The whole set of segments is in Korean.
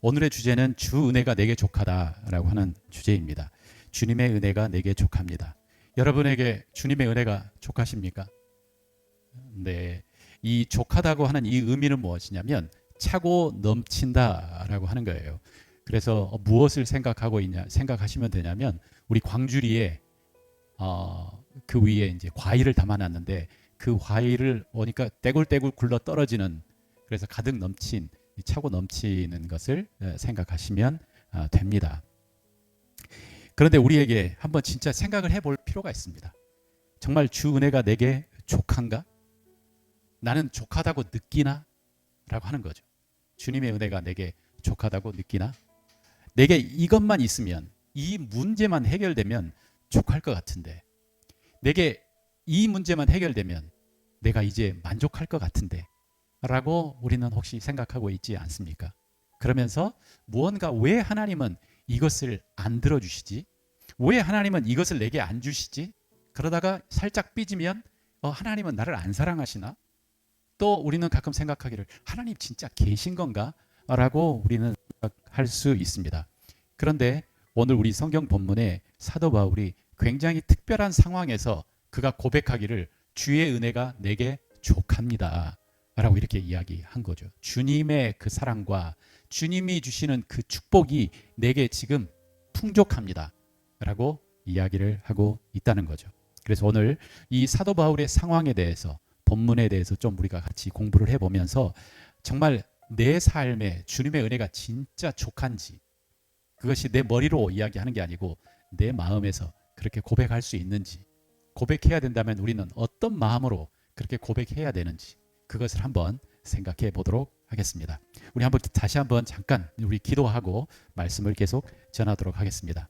오늘의 주제는 주 은혜가 내게 족하다라고 하는 주제입니다. 주님의 은혜가 내게 족합니다. 여러분에게 주님의 은혜가 족하십니까? 네, 이 족하다고 하는 이 의미는 무엇이냐면 차고 넘친다라고 하는 거예요. 그래서 무엇을 생각하시면 되냐면 우리 광주리에 그 위에 이제 과일을 담아놨는데 그 과일을 오니까 떼굴떼굴 굴러 떨어지는, 그래서 가득 넘친, 차고 넘치는 것을 생각하시면 됩니다. 그런데 우리에게 한번 진짜 생각을 해볼 필요가 있습니다. 정말 주 은혜가 내게 족한가? 나는 족하다고 느끼나? 라고 하는 거죠. 주님의 은혜가 내게 족하다고 느끼나? 내게 이것만 있으면, 이 문제만 해결되면 족할 것 같은데, 내게 이 문제만 해결되면 내가 이제 만족할 것 같은데 라고 우리는 혹시 생각하고 있지 않습니까? 그러면서 무언가 왜 하나님은 이것을 안 들어주시지? 왜 하나님은 이것을 내게 안 주시지? 그러다가 살짝 삐지면 하나님은 나를 안 사랑하시나? 또 우리는 가끔 생각하기를 하나님 진짜 계신 건가? 라고 우리는 생각할 수 있습니다. 그런데 오늘 우리 성경 본문에 사도 바울이 굉장히 특별한 상황에서 그가 고백하기를 주의 은혜가 내게 족합니다 라고 이렇게 이야기한 거죠. 주님의 그 사랑과 주님이 주시는 그 축복이 내게 지금 풍족합니다 라고 이야기를 하고 있다는 거죠. 그래서 오늘 이 사도 바울의 상황에 대해서, 본문에 대해서 좀 우리가 같이 공부를 해보면서 정말 내 삶에 주님의 은혜가 진짜 족한지, 그것이 내 머리로 이야기하는 게 아니고 내 마음에서 그렇게 고백할 수 있는지, 고백해야 된다면 우리는 어떤 마음으로 그렇게 고백해야 되는지, 그것을 한번 생각해 보도록 하겠습니다. 우리 한번 다시 한번 잠깐 우리 기도하고 말씀을 계속 전하도록 하겠습니다.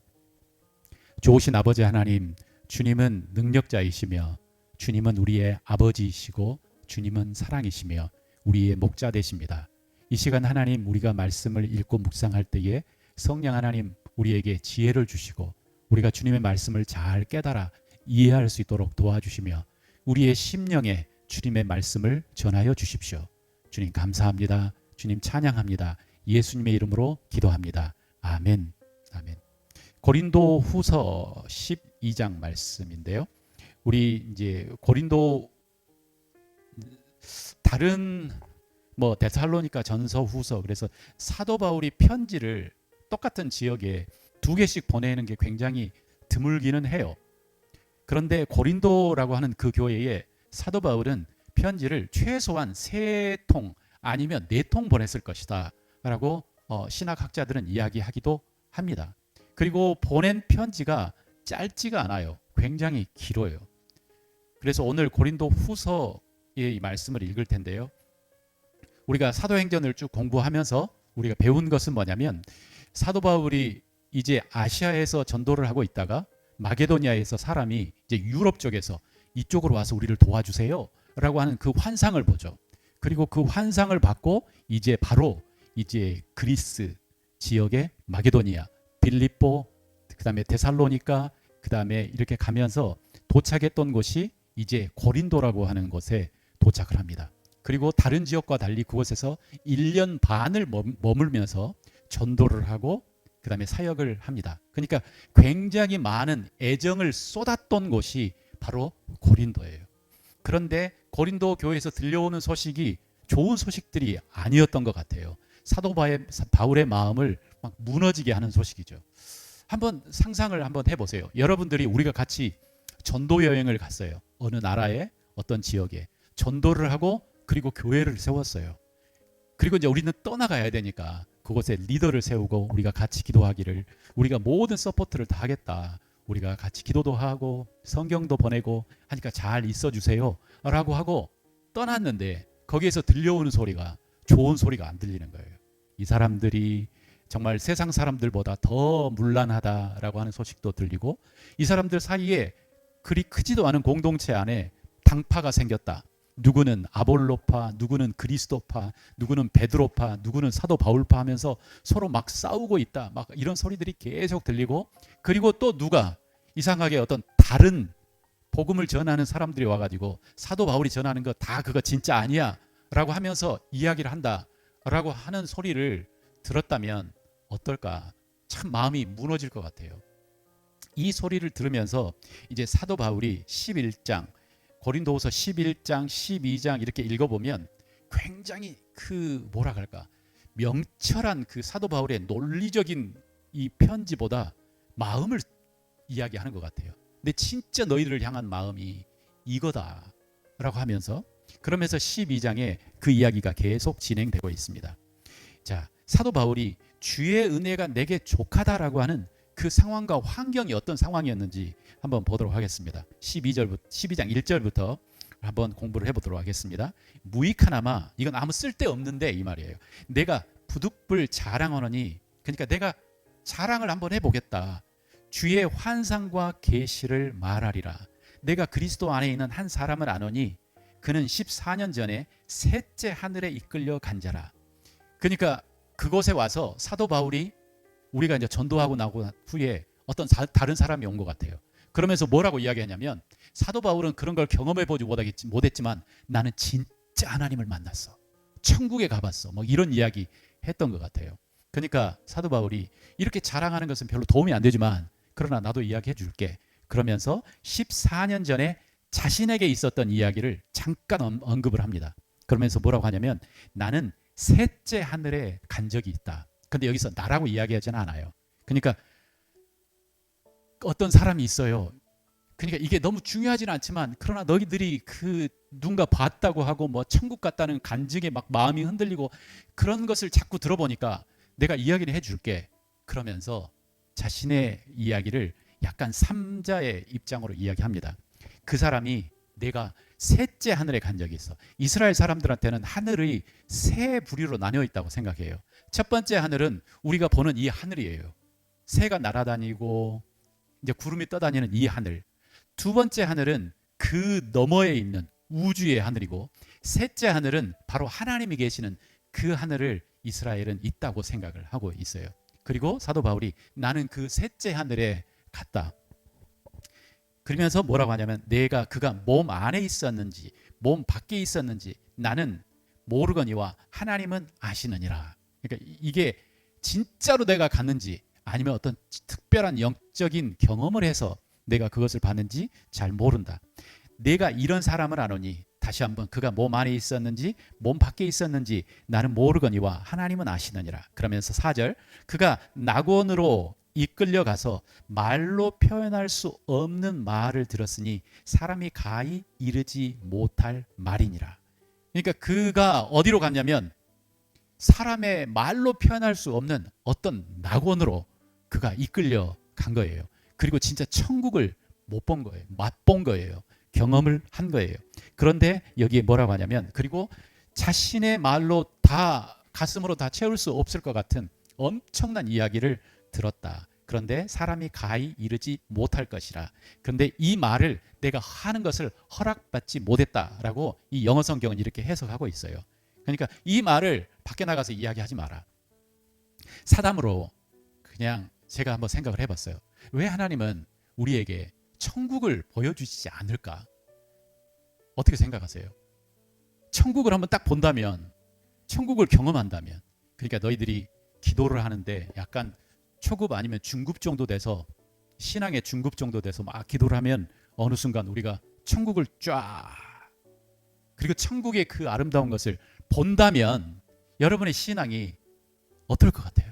좋으신 아버지 하나님, 주님은 능력자이시며 주님은 우리의 아버지이시고 주님은 사랑이시며 우리의 목자 되십니다. 이 시간 하나님, 우리가 말씀을 읽고 묵상할 때에 성령 하나님 우리에게 지혜를 주시고 우리가 주님의 말씀을 잘 깨달아 이해할 수 있도록 도와주시며 우리의 심령에 주님의 말씀을 전하여 주십시오. 주님 감사합니다. 주님 찬양합니다. 예수님의 이름으로 기도합니다. 아멘. 아멘. 고린도 후서 12장 말씀인데요. 우리 이제 고린도 다른 데살로니가 전서 후서, 그래서 사도 바울이 편지를 똑같은 지역에 두 개씩 보내는 게 굉장히 드물기는 해요. 그런데 고린도라고 하는 그 교회에 사도 바울은 편지를 최소한 3통 아니면 4통 보냈을 것이다 라고 신학학자들은 이야기하기도 합니다. 그리고 보낸 편지가 짧지가 않아요. 굉장히 길어요. 그래서 오늘 고린도 후서의 말씀을 읽을 텐데요. 우리가 사도행전을 쭉 공부하면서 우리가 배운 것은 뭐냐면, 사도 바울이 이제 아시아에서 전도를 하고 있다가 마게도니아에서 사람이 이제 유럽 쪽에서 이쪽으로 와서 우리를 도와주세요 라고 하는 그 환상을 보죠. 그리고 그 환상을 받고 이제 바로 이제 그리스 지역의 마게도니아, 빌립보, 그 다음에 데살로니가, 그 다음에 이렇게 가면서 도착했던 곳이 이제 고린도라고 하는 곳에 도착을 합니다. 그리고 다른 지역과 달리 그곳에서 1년 반을 머물면서 전도를 하고 그 다음에 사역을 합니다. 그러니까 굉장히 많은 애정을 쏟았던 곳이 바로 고린도예요. 그런데 고린도 교회에서 들려오는 소식이 좋은 소식들이 아니었던 것 같아요. 사도 바울의 마음을 막 무너지게 하는 소식이죠. 한번 상상을 한번 해보세요. 여러분들이, 우리가 같이 전도 여행을 갔어요. 어느 나라에 어떤 지역에 전도를 하고 그리고 교회를 세웠어요. 그리고 이제 우리는 떠나가야 되니까 그곳에 리더를 세우고 우리가 같이 기도하기를, 우리가 모든 서포트를 다 하겠다, 우리가 같이 기도도 하고 성경도 보내고 하니까 잘 있어주세요 라고 하고 떠났는데 거기에서 들려오는 소리가 좋은 소리가 안 들리는 거예요. 이 사람들이 정말 세상 사람들보다 더 문란하다라고 하는 소식도 들리고, 이 사람들 사이에 그리 크지도 않은 공동체 안에 당파가 생겼다. 누구는 아볼로파, 누구는 그리스도파, 누구는 베드로파, 누구는 사도 바울파 하면서 서로 막 싸우고 있다, 막 이런 소리들이 계속 들리고, 그리고 또 누가 이상하게 어떤 다른 복음을 전하는 사람들이 와가지고 사도 바울이 전하는 거 다 그거 진짜 아니야 라고 하면서 이야기를 한다 라고 하는 소리를 들었다면 어떨까? 참 마음이 무너질 것 같아요. 이 소리를 들으면서 이제 사도 바울이 11장, 고린도후서 11장, 12장 이렇게 읽어보면 굉장히 뭐라 할까? 명철한 그 사도 바울의 논리적인 이 편지보다 마음을 이야기하는 것 같아요. 근데 진짜 너희들을 향한 마음이 이거다 라고 하면서, 그러면서 12장에 그 이야기가 계속 진행되고 있습니다. 자, 사도 바울이 주의 은혜가 내게 족하다라고 하는 그 상황과 환경이 어떤 상황이었는지 한번 보도록 하겠습니다. 12장 1절부터 한번 공부를 해보도록 하겠습니다. 무익하나마, 이건 아무 쓸데없는데 이 말이에요. 내가 부득불 자랑하노니, 그러니까 내가 자랑을 한번 해보겠다. 주의 환상과 계시를 말하리라. 내가 그리스도 안에 있는 한 사람을 아노니 그는 14년 전에 셋째 하늘에 이끌려 간 자라. 그러니까 그곳에 와서 사도 바울이, 우리가 이제 전도하고 나고 후에 어떤 다른 사람이 온 것 같아요. 그러면서 뭐라고 이야기하냐면, 사도 바울은 그런 걸 경험해보지 못했지만 나는 진짜 하나님을 만났어, 천국에 가봤어, 뭐 이런 이야기 했던 것 같아요. 그러니까 사도 바울이 이렇게 자랑하는 것은 별로 도움이 안 되지만 그러나 나도 이야기해 줄게. 그러면서 14년 전에 자신에게 있었던 이야기를 잠깐 언급을 합니다. 그러면서 뭐라고 하냐면, 나는 셋째 하늘에 간 적이 있다. 근데 여기서 나라고 이야기하지는 않아요. 그러니까 어떤 사람이 있어요. 그러니까 이게 너무 중요하지는 않지만, 그러나 너희들이 누군가 봤다고 하고 뭐 천국 갔다는 간증에 막 마음이 흔들리고 그런 것을 자꾸 들어보니까 내가 이야기를 해줄게. 그러면서 자신의 이야기를 약간 삼자의 입장으로 이야기합니다. 그 사람이 내가 셋째 하늘에 간 적이 있어. 이스라엘 사람들한테는 하늘이 세 부류로 나뉘어 있다고 생각해요. 첫 번째 하늘은 우리가 보는 이 하늘이에요. 새가 날아다니고 이제 구름이 떠다니는 이 하늘. 두 번째 하늘은 그 너머에 있는 우주의 하늘이고, 셋째 하늘은 바로 하나님이 계시는 그 하늘을 이스라엘은 있다고 생각을 하고 있어요. 그리고 사도 바울이 나는 그 셋째 하늘에 갔다. 그러면서 뭐라고 하냐면, 그가 몸 안에 있었는지 몸 밖에 있었는지 나는 모르거니와 하나님은 아시느니라. 그러니까 이게 진짜로 내가 갔는지 아니면 어떤 특별한 영적인 경험을 해서 내가 그것을 봤는지 잘 모른다. 내가 이런 사람을 아노니, 다시 한번, 그가 몸 안에 있었는지 몸 밖에 있었는지 나는 모르거니와 하나님은 아시느니라. 그러면서 4절, 그가 낙원으로 이끌려가서 말로 표현할 수 없는 말을 들었으니 사람이 가히 이르지 못할 말이니라. 그러니까 그가 어디로 갔냐면 사람의 말로 표현할 수 없는 어떤 낙원으로 그가 이끌려 간 거예요. 그리고 진짜 천국을 못 본 거예요. 맛본 거예요. 경험을 한 거예요. 그런데 여기에 뭐라고 하냐면, 그리고 자신의 말로 가슴으로 다 채울 수 없을 것 같은 엄청난 이야기를 들었다. 그런데 사람이 가히 이르지 못할 것이라. 그런데 이 말을 내가 하는 것을 허락받지 못했다라고 이 영어 성경은 이렇게 해석하고 있어요. 그러니까 이 말을 밖에 나가서 이야기하지 마라. 사담으로 그냥 제가 한번 생각을 해봤어요. 왜 하나님은 우리에게 천국을 보여주시지 않을까? 어떻게 생각하세요? 천국을 한번 딱 본다면, 천국을 경험한다면, 그러니까 너희들이 기도를 하는데 약간 초급 아니면 중급 정도 돼서, 신앙의 중급 정도 돼서 막 기도를 하면 어느 순간 우리가 천국을 그리고 천국의 그 아름다운 것을 본다면 여러분의 신앙이 어떨 것 같아요?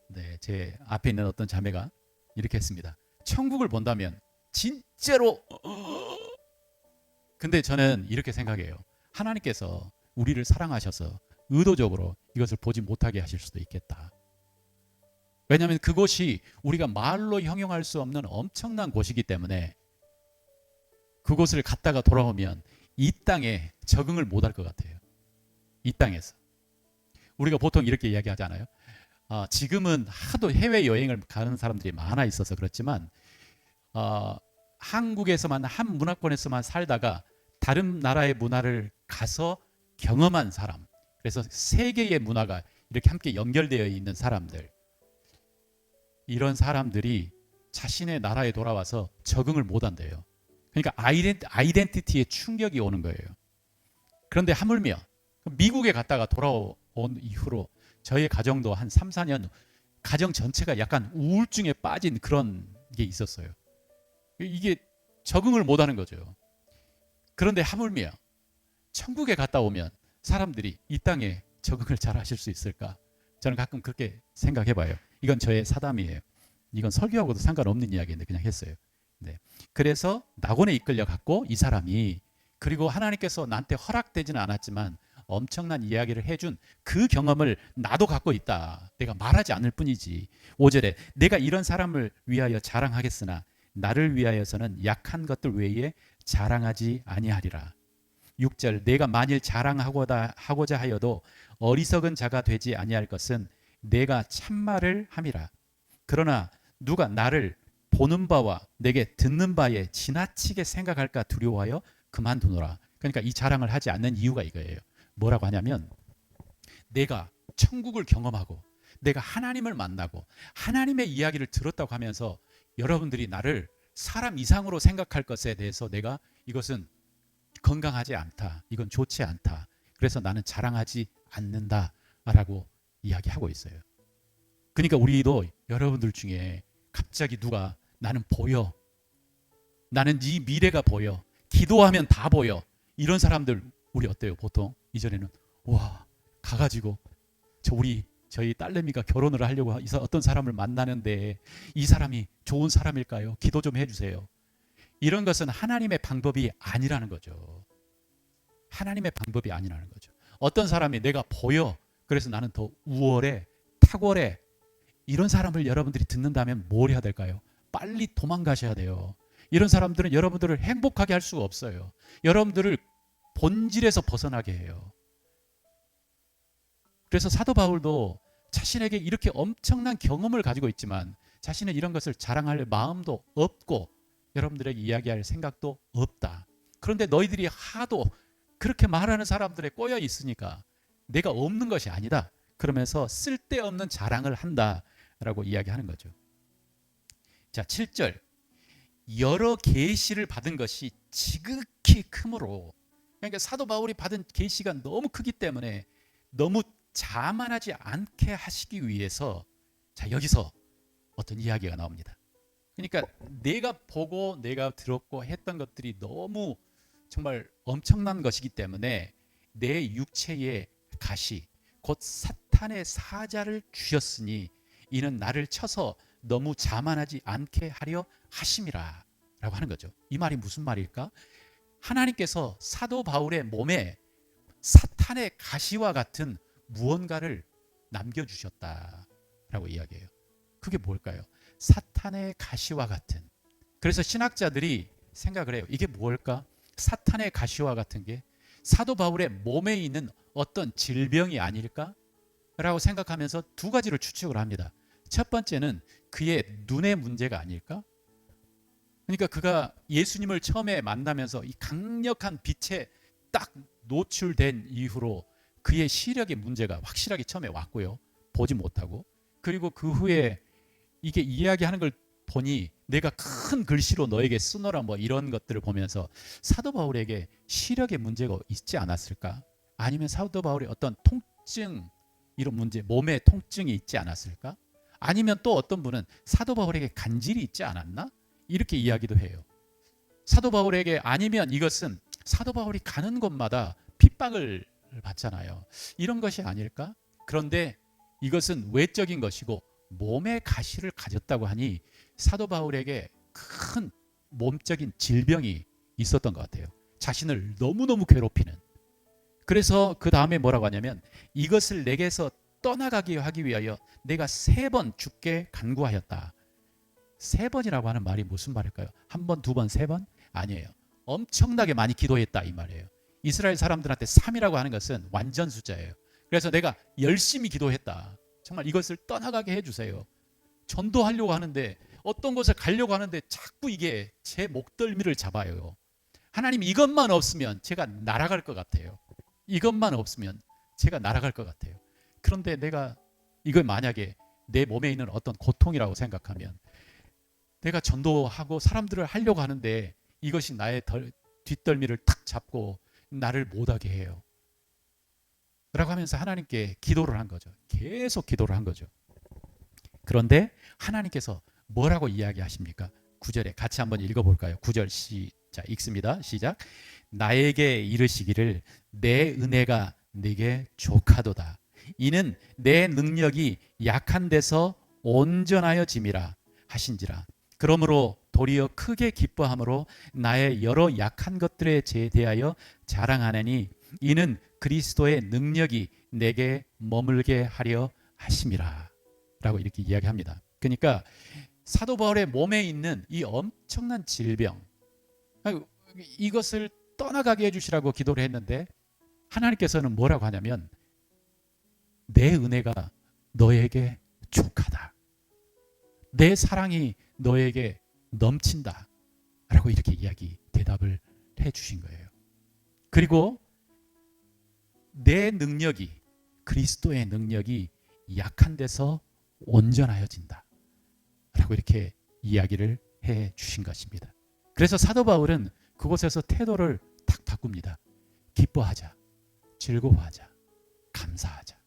네, 제 앞에 있는 어떤 자매가 이렇게 했습니다. 천국을 본다면 진짜로. 근데 저는 이렇게 생각해요. 하나님께서 우리를 사랑하셔서 의도적으로 이것을 보지 못하게 하실 수도 있겠다. 왜냐하면 그곳이 우리가 말로 형용할 수 없는 엄청난 곳이기 때문에 그곳을 갔다가 돌아오면 이 땅에 적응을 못할 것 같아요. 이 땅에서 우리가 보통 이렇게 이야기하잖아요. 지금은 하도 해외여행을 가는 사람들이 많아 있어서 그렇지만 한국에서만, 한 문화권에서만 살다가 다른 나라의 문화를 가서 경험한 사람, 그래서 세계의 문화가 이렇게 함께 연결되어 있는 사람들, 이런 사람들이 자신의 나라에 돌아와서 적응을 못한대요. 그러니까 아이덴티티에 충격이 오는 거예요. 그런데 하물며 미국에 갔다가 돌아온 이후로 저희 가정도 한 3, 4년 가정 전체가 약간 우울증에 빠진 그런 게 있었어요. 이게 적응을 못하는 거죠. 그런데 하물며 천국에 갔다 오면 사람들이 이 땅에 적응을 잘 하실 수 있을까? 저는 가끔 그렇게 생각해 봐요. 이건 저의 사담이에요. 이건 설교하고도 상관없는 이야기인데 그냥 했어요. 네. 그래서 낙원에 이끌려 갔고 이 사람이, 그리고 하나님께서 나한테 허락되지는 않았지만 엄청난 이야기를 해준 그 경험을 나도 갖고 있다. 내가 말하지 않을 뿐이지. 5절에 내가 이런 사람을 위하여 자랑하겠으나 나를 위하여서는 약한 것들 외에 자랑하지 아니하리라. 6절 내가 만일 자랑하고자 하여도 어리석은 자가 되지 아니할 것은 내가 참말을 함이라. 그러나 누가 나를 보는 바와 내게 듣는 바에 지나치게 생각할까 두려워하여 그만두노라. 그러니까 이 자랑을 하지 않는 이유가 이거예요. 뭐라고 하냐면 내가 천국을 경험하고 내가 하나님을 만나고 하나님의 이야기를 들었다고 하면서 여러분들이 나를 사람 이상으로 생각할 것에 대해서 내가 이것은 건강하지 않다. 이건 좋지 않다. 그래서 나는 자랑하지 않는다라고 이야기하고 있어요. 그러니까 우리도 여러분들 중에 갑자기 누가 나는 보여. 나는 네 미래가 보여. 기도하면 다 보여. 이런 사람들 우리 어때요? 보통 이전에는 와 가가지고 저희 딸내미가 결혼을 하려고 어떤 사람을 만나는데 이 사람이 좋은 사람일까요? 기도 좀 해주세요. 이런 것은 하나님의 방법이 아니라는 거죠. 하나님의 방법이 아니라는 거죠. 어떤 사람이 내가 보여. 그래서 나는 더 우월해, 탁월해. 이런 사람을 여러분들이 듣는다면 뭘 해야 될까요? 빨리 도망가셔야 돼요. 이런 사람들은 여러분들을 행복하게 할 수가 없어요. 여러분들을 본질에서 벗어나게 해요. 그래서 사도 바울도 자신에게 이렇게 엄청난 경험을 가지고 있지만 자신은 이런 것을 자랑할 마음도 없고 여러분들에게 이야기할 생각도 없다. 그런데 너희들이 하도 그렇게 말하는 사람들에 꼬여 있으니까 내가 없는 것이 아니다. 그러면서 쓸데없는 자랑을 한다라고 이야기하는 거죠. 자, 7절. 여러 계시를 받은 것이 지극히 크므로, 그러니까 사도 바울이 받은 계시가 너무 크기 때문에 너무 자만하지 않게 하시기 위해서 자 여기서 어떤 이야기가 나옵니다. 그러니까 내가 보고 내가 들었고 했던 것들이 너무 정말 엄청난 것이기 때문에 내 육체의 가시 곧 사탄의 사자를 주셨으니 이는 나를 쳐서 너무 자만하지 않게 하려 하심이라 라고 하는 거죠. 이 말이 무슨 말일까? 하나님께서 사도 바울의 몸에 사탄의 가시와 같은 무언가를 남겨주셨다라고 이야기해요. 그게 뭘까요? 사탄의 가시와 같은. 그래서 신학자들이 생각을 해요. 이게 뭘까? 사탄의 가시와 같은 게 사도 바울의 몸에 있는 어떤 질병이 아닐까? 라고 생각하면서 두 가지를 추측을 합니다. 첫 번째는 그의 눈의 문제가 아닐까? 그러니까 그가 예수님을 처음에 만나면서 이 강력한 빛에 딱 노출된 이후로 그의 시력의 문제가 확실하게 처음에 왔고요. 보지 못하고. 그리고 그 후에 이게 이야기하는 걸 보니 내가 큰 글씨로 너에게 쓰노라 뭐 이런 것들을 보면서 사도 바울에게 시력의 문제가 있지 않았을까? 아니면 사도 바울이 어떤 통증 이런 문제, 몸에 통증이 있지 않았을까? 아니면 또 어떤 분은 사도 바울에게 간질이 있지 않았나? 이렇게 이야기도 해요. 사도 바울에게 아니면 이것은 사도 바울이 가는 곳마다 핍박을 받잖아요. 이런 것이 아닐까? 그런데 이것은 외적인 것이고 몸의 가시를 가졌다고 하니 사도 바울에게 큰 몸적인 질병이 있었던 것 같아요. 자신을 너무너무 괴롭히는. 그래서 그 다음에 뭐라고 하냐면 이것을 내게서 떠나가게 하기 위하여 내가 3번 주께 간구하였다. 3번이라고 하는 말이 무슨 말일까요? 1번, 2번, 3번? 아니에요. 엄청나게 많이 기도했다 이 말이에요. 이스라엘 사람들한테 3이라고 하는 것은 완전 숫자예요. 그래서 내가 열심히 기도했다. 정말 이것을 떠나가게 해주세요. 전도하려고 하는데 어떤 곳에 가려고 하는데 자꾸 이게 제 목덜미를 잡아요. 하나님 이것만 없으면 제가 날아갈 것 같아요. 이것만 없으면 제가 날아갈 것 같아요. 그런데 내가 이걸 만약에 내 몸에 있는 어떤 고통이라고 생각하면 내가 전도하고 사람들을 하려고 하는데 이것이 나의 뒷덜미를 탁 잡고 나를 못하게 해요. 라고 하면서 하나님께 기도를 한 거죠. 계속 기도를 한 거죠. 그런데 하나님께서 뭐라고 이야기하십니까? 9절에 같이 한번 읽어볼까요? 9절 시작 읽습니다. 시작. 나에게 이르시기를 내 은혜가 네게 족하도다. 이는 내 능력이 약한 데서 온전하여 짐이라 하신지라. 그러므로 도리어 크게 기뻐함으로 나의 여러 약한 것들에 대하여 자랑하느니 이는 그리스도의 능력이 내게 머물게 하려 하심이라. 라고 이렇게 이야기합니다. 그러니까 사도 바울의 몸에 있는 이 엄청난 질병, 이것을 떠나가게 해주시라고 기도를 했는데 하나님께서는 뭐라고 하냐면 내 은혜가 너에게 족하다. 내 사랑이 너에게 넘친다. 라고 이렇게 대답을 해주신 거예요. 그리고 내 능력이, 그리스도의 능력이 약한 데서 온전하여진다. 라고 이렇게 이야기를 해 주신 것입니다. 그래서 사도 바울은 그곳에서 태도를 탁 바꿉니다. 기뻐하자, 즐거워하자, 감사하자.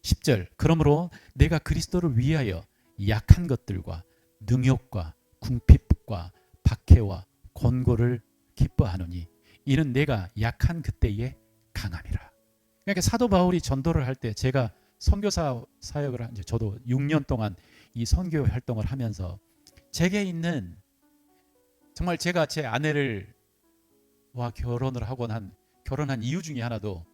10절 그러므로 내가 그리스도를 위하여 약한 것들과 능욕과 궁핍과 박해와 곤고를 기뻐하노니 이는 내가 약한 그때에 강함이라. 그러니까 사도 바울이 전도를 할 때 제가 선교사 사역을 한 저도 6년 동안 이 선교 활동을 하면서 제게 있는 정말 제가 제 아내를 와 결혼한 이유 중에 하나도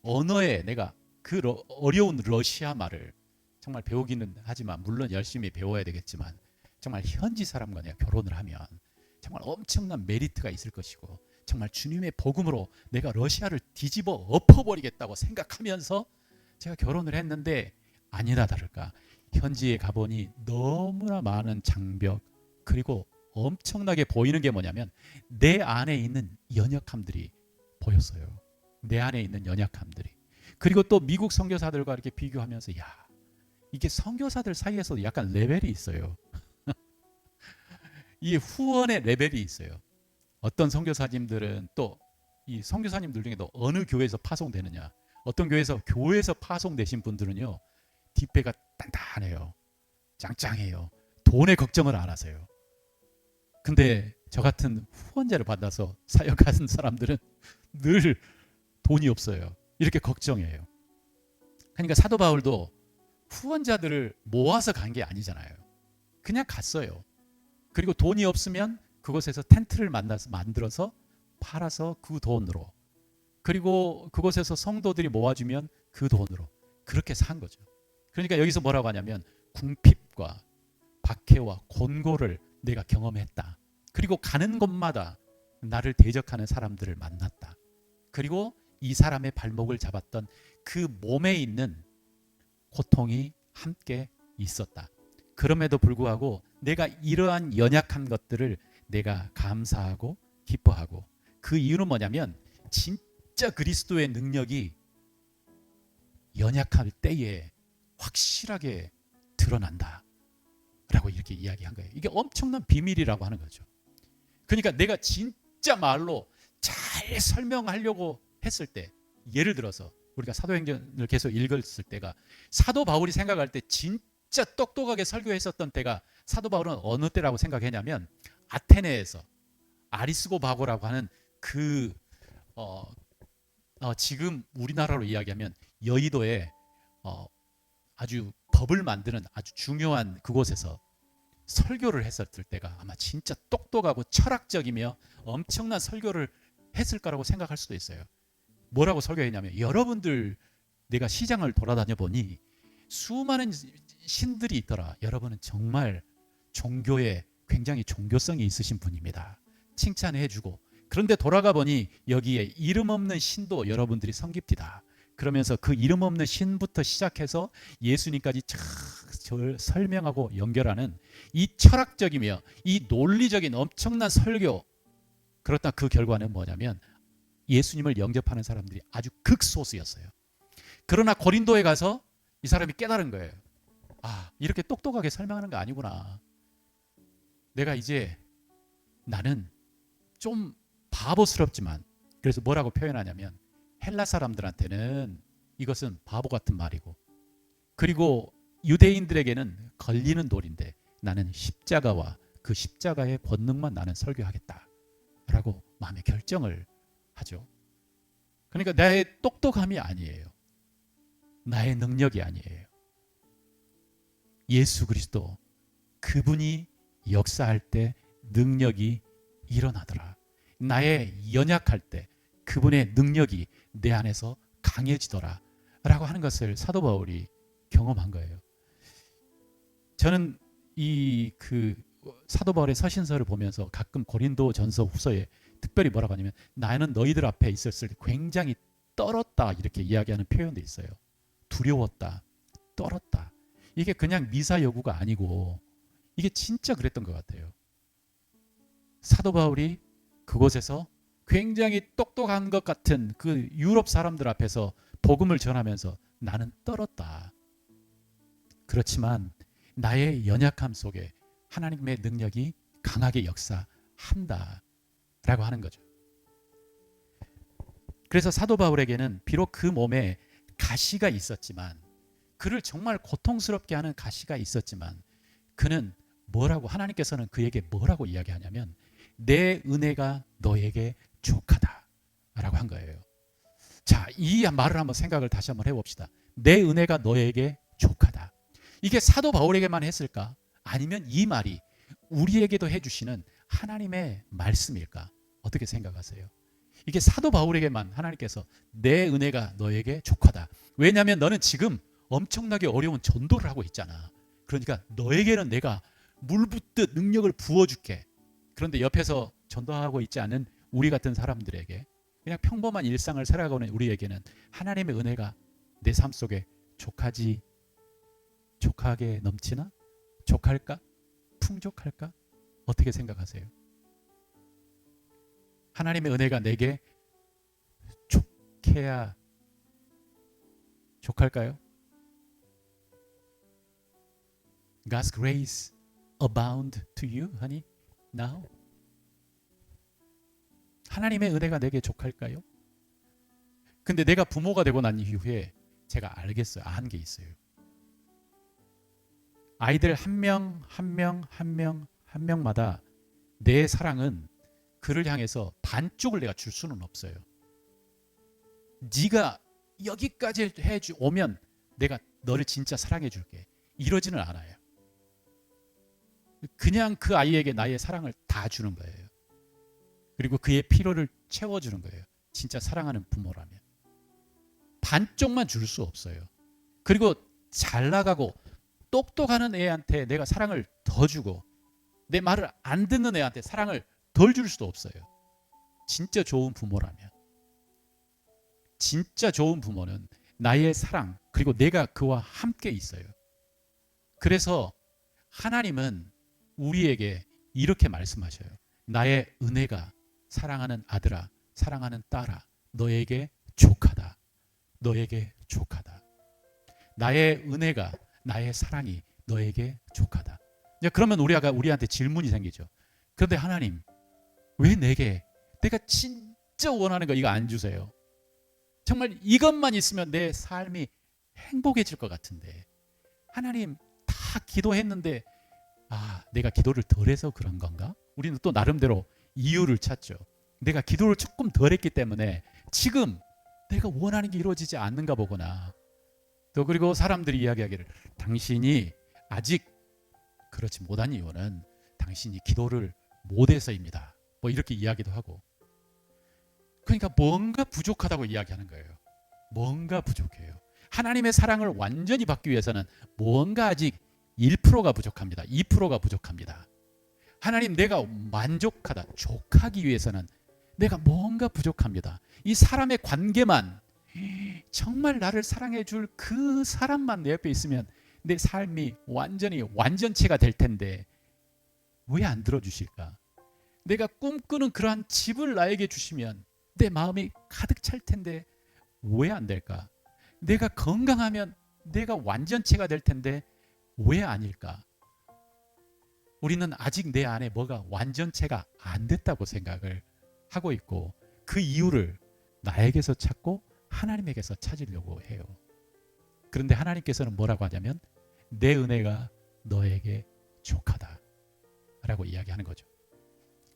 언어에 내가 그 어려운 러시아 말을 정말 배우기는 하지만 물론 열심히 배워야 되겠지만 정말 현지 사람과 내가 결혼을 하면 정말 엄청난 메리트가 있을 것이고 정말 주님의 복음으로 내가 러시아를 뒤집어 엎어버리겠다고 생각하면서 제가 결혼을 했는데 아니나 다를까 현지에 가보니 너무나 많은 장벽 그리고 엄청나게 보이는 게 뭐냐면 내 안에 있는 연약함들이 보였어요. 내 안에 있는 연약함들이. 그리고 또 미국 선교사들과 이렇게 비교하면서 야 이게 선교사들 사이에서도 약간 레벨이 있어요. 이 후원의 레벨이 있어요. 어떤 선교사님들은 또 이 선교사님들 중에도 어느 교회에서 파송되느냐 어떤 교회에서 파송되신 분들은요 뒷배가 단단해요. 짱짱해요. 돈의 걱정을 안 하세요. 근데 저 같은 후원자를 받아서 사역하는 사람들은 늘 돈이 없어요. 이렇게 걱정해요. 그러니까 사도 바울도 후원자들을 모아서 간 게 아니잖아요. 그냥 갔어요. 그리고 돈이 없으면 그곳에서 텐트를 만들어서 팔아서 그 돈으로 그리고 그곳에서 성도들이 모아주면 그 돈으로 그렇게 산 거죠. 그러니까 여기서 뭐라고 하냐면 궁핍과 박해와 곤고를 내가 경험했다. 그리고 가는 곳마다 나를 대적하는 사람들을 만났다. 그리고 이 사람의 발목을 잡았던 그 몸에 있는 고통이 함께 있었다. 그럼에도 불구하고 내가 이러한 연약한 것들을 내가 감사하고 기뻐하고 그 이유는 뭐냐면 진짜 그리스도의 능력이 연약할 때에 확실하게 드러난다 라고 이렇게 이야기한 거예요. 이게 엄청난 비밀이라고 하는 거죠. 그러니까 내가 진짜 말로 잘 설명하려고 했을 때 예를 들어서 우리가 사도행전을 계속 읽었을 때가 사도 바울이 생각할 때 진짜 똑똑하게 설교했었던 때가 사도 바울은 어느 때라고 생각했냐면 아테네에서 아리스고바고라고 하는 그 지금 우리나라로 이야기하면 여의도에 아주 법을 만드는 아주 중요한 그곳에서 설교를 했었을 때가 아마 진짜 똑똑하고 철학적이며 엄청난 설교를 했을 거라고 생각할 수도 있어요. 뭐라고 설교했냐면 여러분들 내가 시장을 돌아다녀 보니 수많은 신들이 있더라. 여러분은 정말 종교에 굉장히 종교성이 있으신 분입니다. 칭찬해주고 그런데 돌아가 보니 여기에 이름 없는 신도 여러분들이 섬깁디다. 그러면서 그 이름 없는 신부터 시작해서 예수님까지 쫙 설명하고 연결하는 이 철학적이며 이 논리적인 엄청난 설교. 그렇다 그 결과는 뭐냐면 예수님을 영접하는 사람들이 아주 극소수였어요. 그러나 고린도에 가서 이 사람이 깨달은 거예요. 아, 이렇게 똑똑하게 설명하는 거 아니구나. 내가 이제 나는 좀 바보스럽지만 그래서 뭐라고 표현하냐면 헬라 사람들한테는 이것은 바보 같은 말이고, 그리고 유대인들에게는 걸리는 돌인데 나는 십자가와 그 십자가의 권능만 나는 설교하겠다 라고 마음의 결정을 하죠. 그러니까 나의 똑똑함이 아니에요. 나의 능력이 아니에요. 예수 그리스도, 그분이 역사할 때 능력이 일어나더라. 나의 연약할 때 그분의 능력이 내 안에서 강해지더라 라고 하는 것을 사도 바울이 경험한 거예요. 저는 이 사도 바울의 서신서를 보면서 가끔 고린도 전서 후서에 특별히 뭐라고 하냐면, 나는 너희들 앞에 있었을 때 굉장히 떨었다 이렇게 이야기하는 표현도 있어요. 두려웠다, 떨었다. 이게 그냥 미사여구가 아니고 이게 진짜 그랬던 것 같아요. 사도 바울이 그곳에서 굉장히 똑똑한 것 같은 그 유럽 사람들 앞에서 복음을 전하면서 나는 떨었다. 그렇지만 나의 연약함 속에 하나님의 능력이 강하게 역사한다 라고 하는 거죠. 그래서 사도 바울에게는 비록 그 몸에 가시가 있었지만, 그를 정말 고통스럽게 하는 가시가 있었지만, 그는 뭐라고, 하나님께서는 그에게 뭐라고 이야기하냐면, 내 은혜가 너에게 족하다 라고 한 거예요. 자, 이 말을 한번 생각을 다시 한번 해봅시다. 내 은혜가 너에게 족하다. 이게 사도 바울에게만 했을까? 아니면 이 말이 우리에게도 해주시는 하나님의 말씀일까? 어떻게 생각하세요? 이게 사도 바울에게만 하나님께서 내 은혜가 너에게 족하다. 왜냐하면 너는 지금 엄청나게 어려운 전도를 하고 있잖아. 그러니까 너에게는 내가 물 붓듯 능력을 부어줄게. 그런데 옆에서 전도하고 있지 않은 우리 같은 사람들에게, 그냥 평범한 일상을 살아가는 우리에게는 하나님의 은혜가 내 삶 속에 족하게 넘치나? 족할까? 풍족할까? 어떻게 생각하세요? 하나님의 은혜가 내게 족해야 족할까요? God's grace abound to you, honey, now. 하나님의 은혜가 내게 족할까요? 근데 내가 부모가 되고 난 이후에 제가 알겠어요. 한 게 있어요. 아이들 한 명마다 내 사랑은 그를 향해서 반쪽을 내가 줄 수는 없어요. 네가 여기까지 오면 내가 너를 진짜 사랑해 줄게, 이러지는 않아요. 그냥 그 아이에게 나의 사랑을 다 주는 거예요. 그리고 그의 필요를 채워주는 거예요. 진짜 사랑하는 부모라면. 반쪽만 줄 수 없어요. 그리고 잘 나가고 똑똑하는 애한테 내가 사랑을 더 주고, 내 말을 안 듣는 애한테 사랑을 덜 줄 수도 없어요. 진짜 좋은 부모라면. 진짜 좋은 부모는 나의 사랑, 그리고 내가 그와 함께 있어요. 그래서 하나님은 우리에게 이렇게 말씀하셔요. 나의 은혜가, 사랑하는 아들아, 사랑하는 딸아, 너에게 족하다. 너에게 족하다. 나의 은혜가, 나의 사랑이 너에게 족하다. 그러면 우리한테 질문이 생기죠. 그런데 하나님, 왜 내가 진짜 원하는 거 이거 안 주세요? 정말 이것만 있으면 내 삶이 행복해질 것 같은데, 하나님 다 기도했는데 내가 기도를 덜 해서 그런 건가? 우리는 또 나름대로 이유를 찾죠. 내가 기도를 조금 덜 했기 때문에 지금 내가 원하는 게 이루어지지 않는가 보구나. 또 그리고 사람들이 이야기하기를, 당신이 아직 그렇지 못한 이유는 당신이 기도를 못해서입니다. 뭐 이렇게 이야기도 하고. 그러니까 뭔가 부족하다고 이야기하는 거예요. 뭔가 부족해요. 하나님의 사랑을 완전히 받기 위해서는 뭔가 아직 1%가 부족합니다. 2%가 부족합니다. 하나님, 내가 만족하다, 족하기 위해서는 내가 뭔가 부족합니다. 이 사람의 관계만, 정말 나를 사랑해 줄 그 사람만 내 옆에 있으면 내 삶이 완전히 완전체가 될 텐데 왜 안 들어주실까? 내가 꿈꾸는 그러한 집을 나에게 주시면 내 마음이 가득 찰 텐데 왜 안 될까? 내가 건강하면 내가 완전체가 될 텐데 왜 아닐까? 우리는 아직 내 안에 뭐가 완전체가 안 됐다고 생각을 하고 있고, 그 이유를 나에게서 찾고 하나님에게서 찾으려고 해요. 그런데 하나님께서는 뭐라고 하냐면 내 은혜가 너에게 족하다 라고 이야기하는 거죠.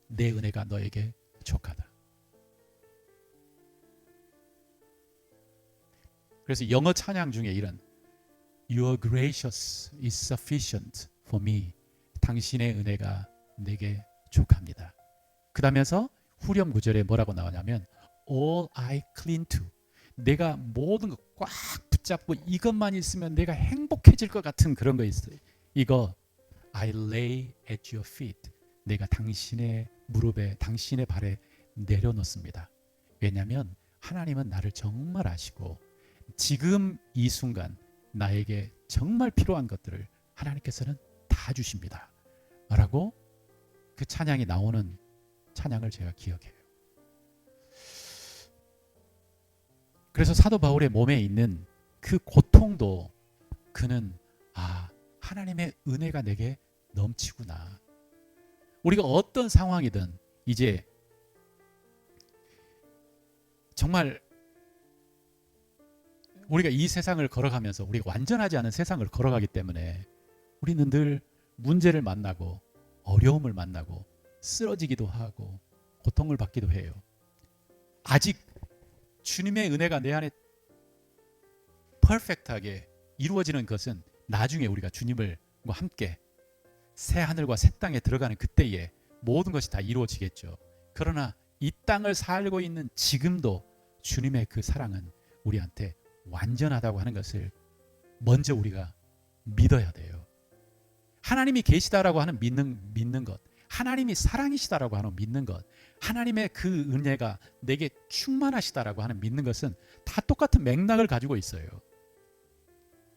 내 은혜가 너에게 족하다. 그래서 영어 찬양 중에 이런 Your gracious is sufficient for me. 당신의 은혜가 내게 족합니다. 그 다음에서 후렴 구절에 뭐라고 나오냐면 All I cling to. 내가 모든 거 꽉 붙잡고 이것만 있으면 내가 행복해질 것 같은 그런 거 있어요. 이거 I lay at your feet. 내가 당신의 무릎에 당신의 발에 내려놓습니다. 왜냐하면 하나님은 나를 정말 아시고 지금 이 순간 나에게 정말 필요한 것들을 하나님께서는 다 주십니다 라고 그 찬양이 나오는 찬양을 제가 기억해요. 그래서 사도 바울의 몸에 있는 그 고통도 그는 하나님의 은혜가 내게 넘치구나. 우리가 어떤 상황이든 이제 정말 우리가 이 세상을 걸어가면서 우리가 완전하지 않은 세상을 걸어가기 때문에 우리는 늘 문제를 만나고 어려움을 만나고 쓰러지기도 하고 고통을 받기도 해요. 아직 주님의 은혜가 내 안에 퍼펙트하게 이루어지는 것은 나중에 우리가 주님과 함께 새 하늘과 새 땅에 들어가는 그때에 모든 것이 다 이루어지겠죠. 그러나 이 땅을 살고 있는 지금도 주님의 그 사랑은 우리한테 완전하다고 하는 것을 먼저 우리가 믿어야 돼요. 하나님이 계시다라고 하는 믿는 것, 하나님이 사랑이시다라고 하는 믿는 것, 하나님의 그 은혜가 내게 충만하시다라고 하는 믿는 것은 다 똑같은 맥락을 가지고 있어요.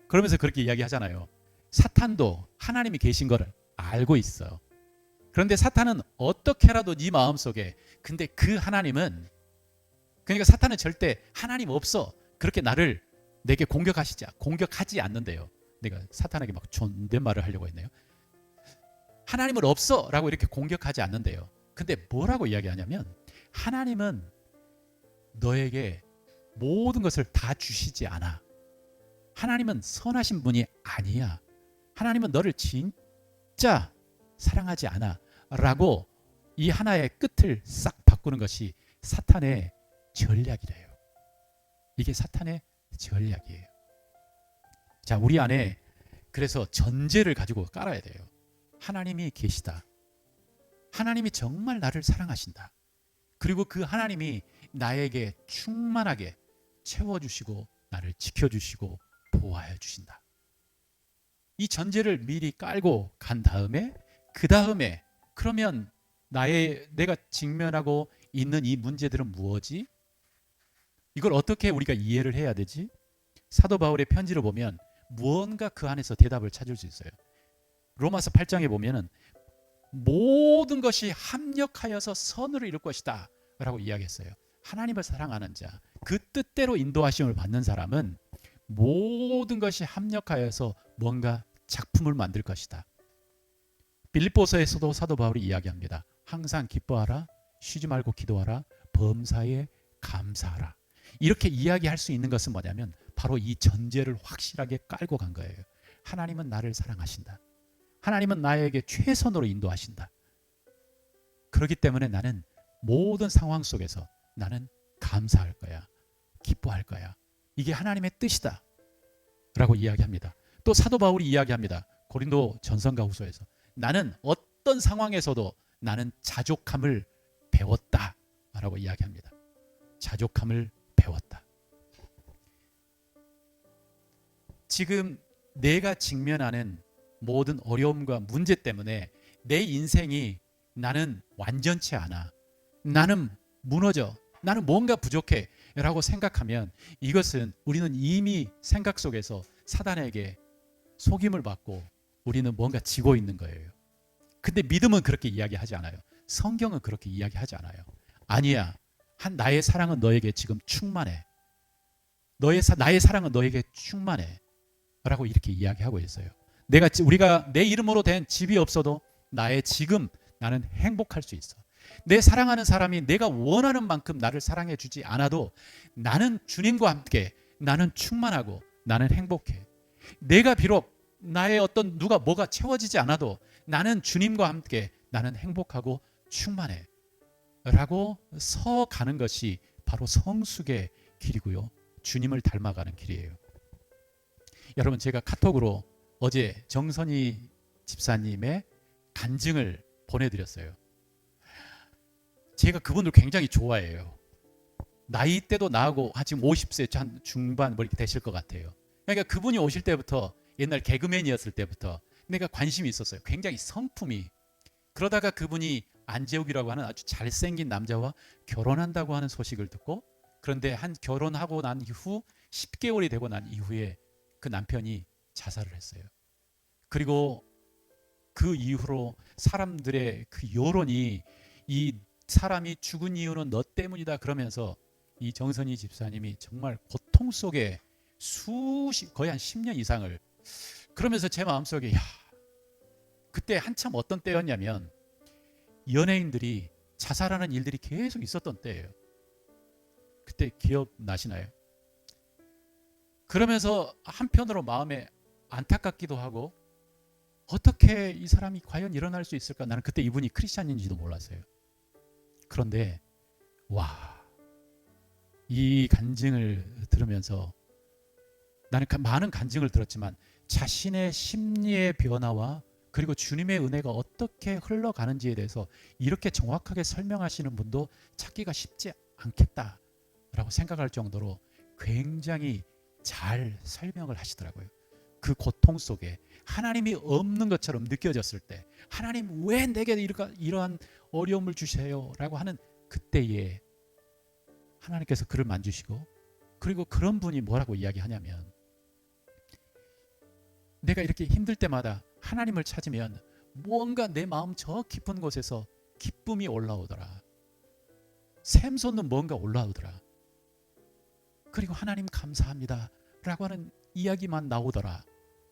그러면서 그렇게 이야기하잖아요. 사탄도 하나님이 계신 것을 알고 있어. 그런데 사탄은 어떻게라도 네 마음속에 근데 그 하나님은 그러니까 사탄은 절대 하나님 없어 그렇게 내게 공격하지 않는데요. 내가 사탄에게 막 존댓말을 하려고 했네요. 하나님은 없어 라고 이렇게 공격하지 않는데요. 근데 뭐라고 이야기하냐면 하나님은 너에게 모든 것을 다 주시지 않아. 하나님은 선하신 분이 아니야. 하나님은 너를 진짜 사랑하지 않아 라고 이 하나의 끝을 싹 바꾸는 것이 사탄의 전략이래요. 이게 사탄의 전략이에요. 자, 우리 안에 그래서 전제를 가지고 깔아야 돼요. 하나님이 계시다. 하나님이 정말 나를 사랑하신다. 그리고 그 하나님이 나에게 충만하게 채워주시고 나를 지켜주시고 보호하여 주신다. 이 전제를 미리 깔고 간 다음에 그 다음에 그러면 내가 직면하고 있는 이 문제들은 무엇이? 이걸 어떻게 우리가 이해를 해야 되지? 사도 바울의 편지를 보면 무언가 그 안에서 대답을 찾을 수 있어요. 로마서 8장에 보면은 모든 것이 합력하여서 선을 이룰 것이다 라고 이야기했어요. 하나님을 사랑하는 자, 그 뜻대로 인도하심을 받는 사람은 모든 것이 합력하여서 뭔가 작품을 만들 것이다. 빌립보서에서도 사도 바울이 이야기합니다. 항상 기뻐하라, 쉬지 말고 기도하라, 범사에 감사하라. 이렇게 이야기할 수 있는 것은 뭐냐면 바로 이 전제를 확실하게 깔고 간 거예요. 하나님은 나를 사랑하신다. 하나님은 나에게 최선으로 인도하신다. 그렇기 때문에 나는 모든 상황 속에서 나는 감사할 거야. 기뻐할 거야. 이게 하나님의 뜻이다 라고 이야기합니다. 또 사도 바울이 이야기합니다. 고린도 전서가 후서에서 나는 어떤 상황에서도 나는 자족함을 배웠다 라고 이야기합니다. 자족함을 배웠다. 지금 내가 직면하는 모든 어려움과 문제 때문에 내 인생이 나는 완전치 않아. 나는 무너져. 나는 뭔가 부족해 라고 생각하면 이것은 우리는 이미 생각 속에서 사단에게 속임을 받고 우리는 뭔가 지고 있는 거예요. 근데 믿음은 그렇게 이야기하지 않아요. 성경은 그렇게 이야기하지 않아요. 아니야. 나의 사랑은 너에게 지금 충만해. 나의 사랑은 너에게 충만해 라고 이렇게 이야기하고 있어요. 우리가 내 이름으로 된 집이 없어도 나의 지금 나는 행복할 수 있어. 내 사랑하는 사람이 내가 원하는 만큼 나를 사랑해 주지 않아도 나는 주님과 함께 나는 충만하고 나는 행복해. 내가 비록 나의 어떤 누가 뭐가 채워지지 않아도 나는 주님과 함께 나는 행복하고 충만해 라고 서가는 것이 바로 성숙의 길이고요. 주님을 닮아가는 길이에요. 여러분, 제가 카톡으로 어제 정선희 집사님의 간증을 보내드렸어요. 제가 그분을 굉장히 좋아해요. 나이대도 나하고 지금 50세 한 중반 뭐 이렇게 되실 것 같아요. 그러니까 그분이 오실 때부터 옛날 개그맨이었을 때부터 내가 관심이 있었어요. 굉장히 성품이. 그러다가 그분이 안재욱이라고 하는 아주 잘생긴 남자와 결혼한다고 하는 소식을 듣고, 그런데 한 결혼하고 난 이후 10개월이 되고 난 이후에 그 남편이 자살을 했어요. 그리고 그 이후로 사람들의 그 여론이 이 사람이 죽은 이유는 너 때문이다 그러면서 이 정선희 집사님이 정말 고통 속에 거의 한 10년 이상을, 그러면서 제 마음속에 그때 한참 어떤 때였냐면 연예인들이 자살하는 일들이 계속 있었던 때예요. 그때 기억나시나요? 그러면서 한편으로 마음에 안타깝기도 하고, 어떻게 이 사람이 과연 일어날 수 있을까? 나는 그때 이분이 크리스찬인지도 몰랐어요. 그런데 이 간증을 들으면서 나는 많은 간증을 들었지만 자신의 심리의 변화와 그리고 주님의 은혜가 어떻게 흘러가는지에 대해서 이렇게 정확하게 설명하시는 분도 찾기가 쉽지 않겠다라고 생각할 정도로 굉장히 잘 설명을 하시더라고요. 그 고통 속에 하나님이 없는 것처럼 느껴졌을 때, 하나님 왜 내게 이러한 어려움을 주세요 라고 하는 그때에 하나님께서 그를 만지시고, 그리고 그런 분이 뭐라고 이야기하냐면, 내가 이렇게 힘들 때마다 하나님을 찾으면 뭔가 내 마음 저 깊은 곳에서 기쁨이 올라오더라. 샘솟는 뭔가 올라오더라. 그리고 하나님 감사합니다 라고 하는 이야기만 나오더라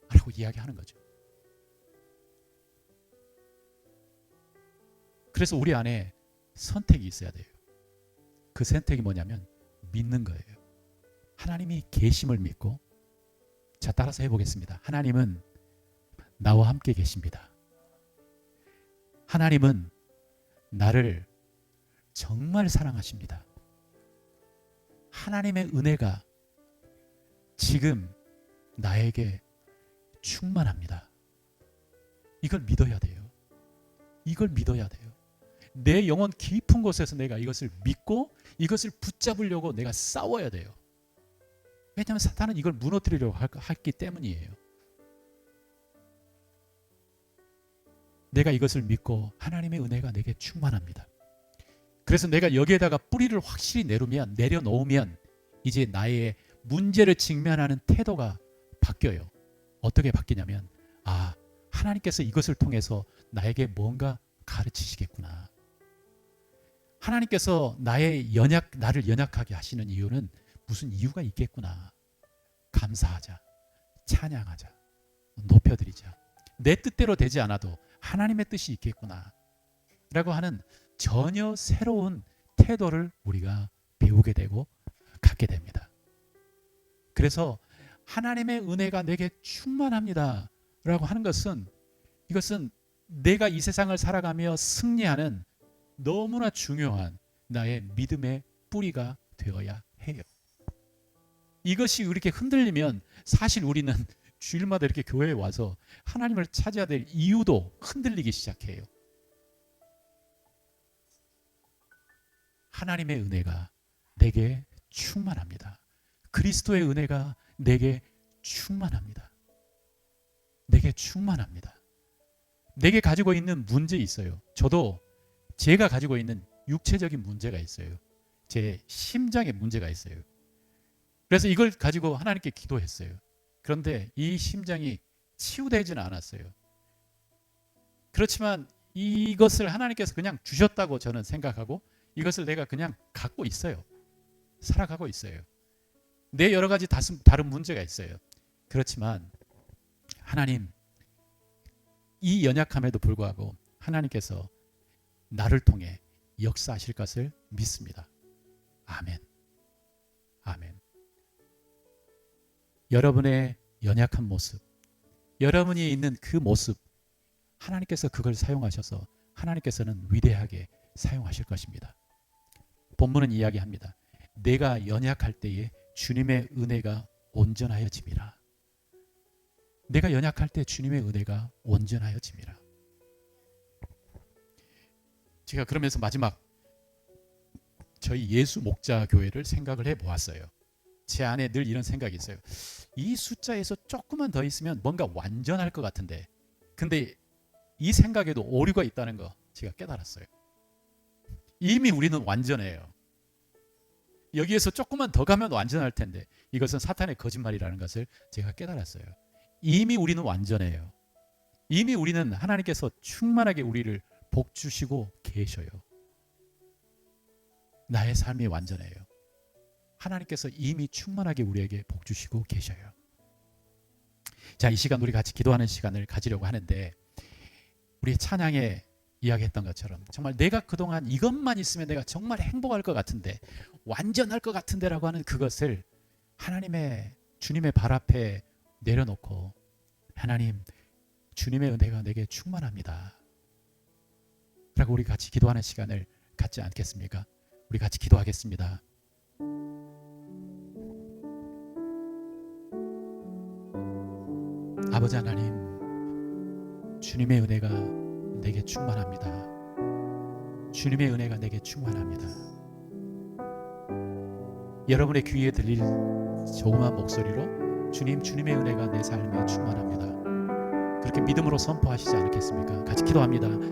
라고 이야기하는 거죠. 그래서 우리 안에 선택이 있어야 돼요. 그 선택이 뭐냐면 믿는 거예요. 하나님이 계심을 믿고, 자, 따라서 해보겠습니다. 하나님은 나와 함께 계십니다. 하나님은 나를 정말 사랑하십니다. 하나님의 은혜가 지금 나에게 충만합니다. 이걸 믿어야 돼요. 이걸 믿어야 돼요. 내 영혼 깊은 곳에서 내가 이것을 믿고 이것을 붙잡으려고 내가 싸워야 돼요. 왜냐하면 사탄은 이걸 무너뜨리려고 했기 때문이에요. 내가 이것을 믿고 하나님의 은혜가 내게 충만합니다. 그래서 내가 여기에다가 뿌리를 확실히 내려놓으면 이제 나의 문제를 직면하는 태도가 바뀌어요. 어떻게 바뀌냐면, 하나님께서 이것을 통해서 나에게 뭔가 가르치시겠구나. 하나님께서 나를 연약하게 하시는 이유는 무슨 이유가 있겠구나. 감사하자, 찬양하자, 높여드리자. 내 뜻대로 되지 않아도 하나님의 뜻이 있겠구나 라고 하는 전혀 새로운 태도를 우리가 배우게 되고 갖게 됩니다. 그래서 하나님의 은혜가 내게 충만합니다 라고 하는 것은, 이것은 내가 이 세상을 살아가며 승리하는 너무나 중요한 나의 믿음의 뿌리가 되어야 해요. 이것이 이렇게 흔들리면 사실 우리는 주일마다 이렇게 교회에 와서 하나님을 찾아야 될 이유도 흔들리기 시작해요. 하나님의 은혜가 내게 충만합니다. 그리스도의 은혜가 내게 충만합니다. 내게 충만합니다. 내게 가지고 있는 문제 있어요. 저도 제가 가지고 있는 육체적인 문제가 있어요. 제 심장에 문제가 있어요. 그래서 이걸 가지고 하나님께 기도했어요. 그런데 이 심장이 치유되지는 않았어요. 그렇지만 이것을 하나님께서 그냥 주셨다고 저는 생각하고, 이것을 내가 그냥 갖고 있어요. 살아가고 있어요. 내 여러 가지 다른 문제가 있어요. 그렇지만 하나님, 이 연약함에도 불구하고 하나님께서 나를 통해 역사하실 것을 믿습니다. 아멘. 아멘. 여러분의 연약한 모습, 여러분이 있는 그 모습, 하나님께서 그걸 사용하셔서 하나님께서는 위대하게 사용하실 것입니다. 본문은 이야기합니다. 내가 연약할 때에 주님의 은혜가 온전하여짐이라. 내가 연약할 때 주님의 은혜가 온전하여짐이라. 제가 그러면서 마지막 저희 예수 목자 교회를 생각을 해보았어요. 제 안에 늘 이런 생각이 있어요. 이 숫자에서 조금만 더 있으면 뭔가 완전할 것 같은데, 근데 이 생각에도 오류가 있다는 거 제가 깨달았어요. 이미 우리는 완전해요. 여기에서 조금만 더 가면 완전할 텐데 이것은 사탄의 거짓말이라는 것을 제가 깨달았어요. 이미 우리는 완전해요. 이미 우리는 하나님께서 충만하게 우리를 복 주시고 계셔요. 나의 삶이 완전해요. 하나님께서 이미 충만하게 우리에게 복 주시고 계셔요. 자, 이 시간 우리 같이 기도하는 시간을 가지려고 하는데, 우리 찬양에 이야기했던 것처럼 정말 내가 그동안 이것만 있으면 내가 정말 행복할 것 같은데, 완전할 것 같은데 라고 하는 그것을 하나님의 주님의 발 앞에 내려놓고, 하나님, 주님의 은혜가 내게 충만합니다 라고 우리 같이 기도하는 시간을 갖지 않겠습니까? 우리 같이 기도하겠습니다. 아버지 하나님, 주님의 은혜가 내게 충만합니다. 주님의 은혜가 내게 충만합니다. 여러분의 귀에 들릴 조그만 목소리로 주님, 주님의 은혜가 내 삶에 충만합니다. 그렇게 믿음으로 선포하시지 않겠습니까? 같이 기도합니다.